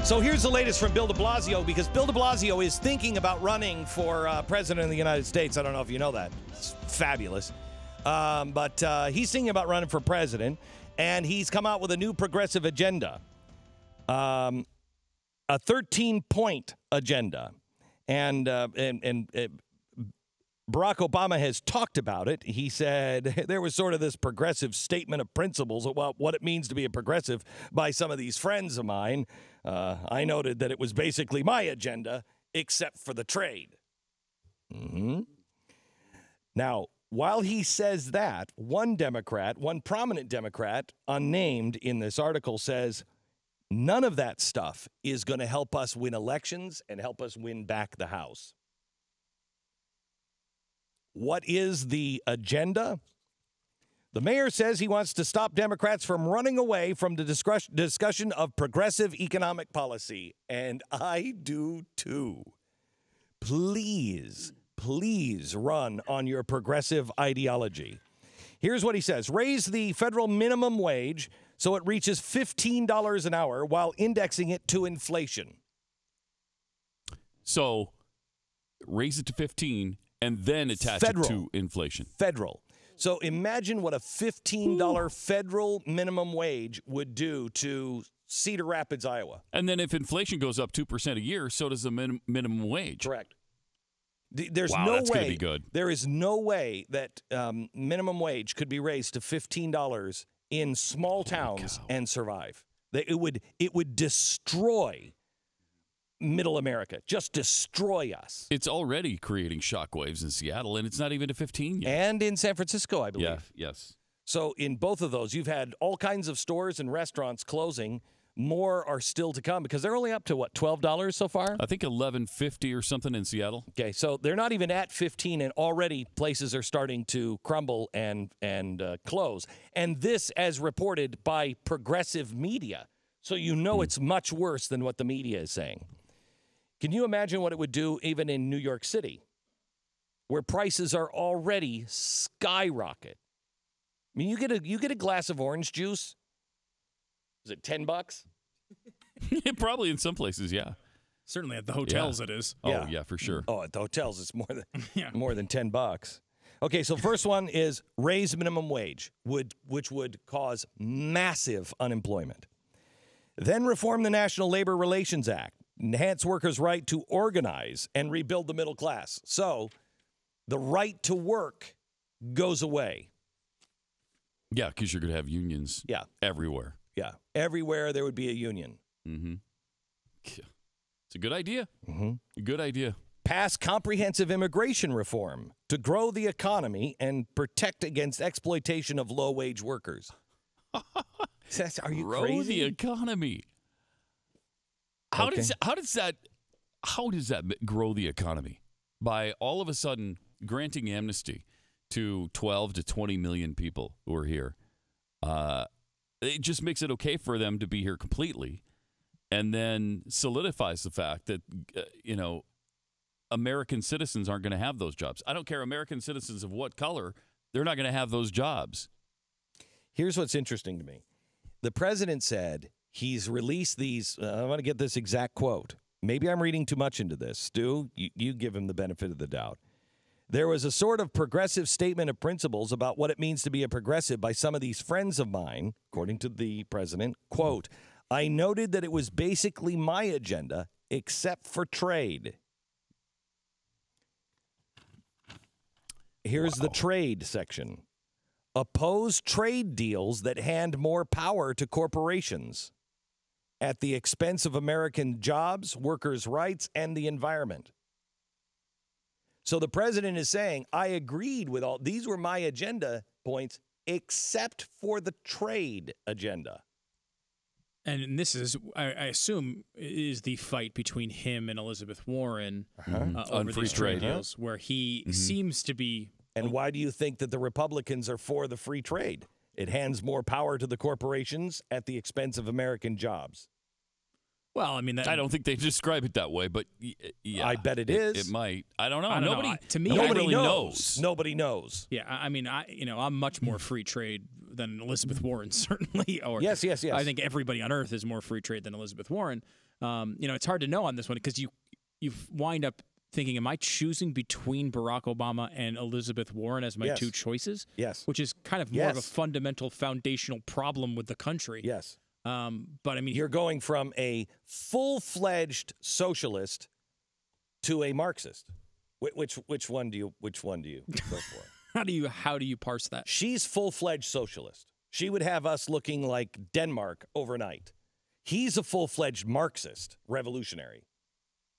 So here's the latest from Bill de Blasio, because Bill de Blasio is thinking about running for president of the United States. I don't know if you know that. It's fabulous. But he's thinking about running for president, and he's come out with a new progressive agenda, a 13-point agenda. And Barack Obama has talked about it. He said there was sort of this progressive statement of principles about what it means to be a progressive by some of these friends of mine. I noted that it was basically my agenda, except for the trade. Now, while he says that, one prominent Democrat, unnamed in this article, says none of that stuff is going to help us win elections and help us win back the House. What is the agenda? The mayor says he wants to stop Democrats from running away from the discussion of progressive economic policy. And I do too. Please run on your progressive ideology. Here's what he says. Raise the federal minimum wage so it reaches $15 an hour while indexing it to inflation. So raise it to 15 and then attach it to inflation. Federal. So imagine what a $15 federal minimum wage would do to Cedar Rapids, Iowa. And then if inflation goes up 2% a year, so does the minimum wage. Correct. There's wow, no that's way. Gonna be good. There is no way that minimum wage could be raised to $15 in small towns and survive. It would destroy Middle America, just destroy us. It's already creating shockwaves in Seattle, and it's not even to 15 yet. And in San Francisco, I believe. Yeah, yes. So in both of those, you've had all kinds of stores and restaurants closing. More are still to come because they're only up to, what, $12 so far? I think $11.50 or something in Seattle. Okay, so they're not even at 15, and already places are starting to crumble and close. And this, as reported by progressive media. So you know it's much worse than what the media is saying. Can you imagine what it would do even in New York City, where prices are already skyrocket? I mean, you get a glass of orange juice. Is it $10? Probably in some places, yeah. Certainly at the hotels it is. Oh, yeah, for sure. Oh, at the hotels it's more than $10. Okay, so first one is raise minimum wage, which would cause massive unemployment. Then reform the National Labor Relations Act. Enhance workers' right to organize and rebuild the middle class. So the right to work goes away. Yeah, because you're going to have unions everywhere. Yeah, everywhere there would be a union. Mm-hmm. It's a good idea. Mm-hmm. A good idea. Pass comprehensive immigration reform to grow the economy and protect against exploitation of low-wage workers. Are you grow crazy? The economy. How does that grow the economy? By all of a sudden granting amnesty to 12 to 20 million people who are here. It just makes it okay for them to be here completely, and then solidifies the fact that American citizens aren't going to have those jobs. I don't care American citizens of what color, they're not going to have those jobs. Here's what's interesting to me. The president said he's released these. I want to get this exact quote. Maybe I'm reading too much into this. Stu, you give him the benefit of the doubt. There was a sort of progressive statement of principles about what it means to be a progressive by some of these friends of mine, according to the president. Quote, I noted that it was basically my agenda, except for trade. Here's the trade section. Oppose trade deals that hand more power to corporations at the expense of American jobs, workers' rights, and the environment. So the president is saying, I agreed with all, these were my agenda points, except for the trade agenda. And this is, I assume, is the fight between him and Elizabeth Warren over these trade deals, where he seems to be. And why do you think that the Republicans are for the free trade? It hands more power to the corporations at the expense of American jobs. Well, I mean, I don't think they describe it that way, but yeah, I bet it is. It might. I don't know. I don't nobody know. To me, nobody Nobody really knows. Nobody knows. Yeah, I mean, I'm much more free trade than Elizabeth Warren, certainly. Or Yes. I think everybody on earth is more free trade than Elizabeth Warren. It's hard to know on this one because you wind up thinking, am I choosing between Barack Obama and Elizabeth Warren as my two choices? Yes. Which is kind of more of a fundamental foundational problem with the country. Yes. But I mean, You're going from a full-fledged socialist to a Marxist. Which one do you go for? how do you parse that? She's full-fledged socialist. She would have us looking like Denmark overnight. He's a full-fledged Marxist, revolutionary.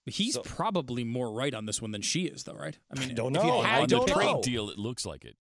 He's probably more right on this one than she is, though, right? I mean, don't if you know. had I to don't pick- know. trade deal, it looks like it.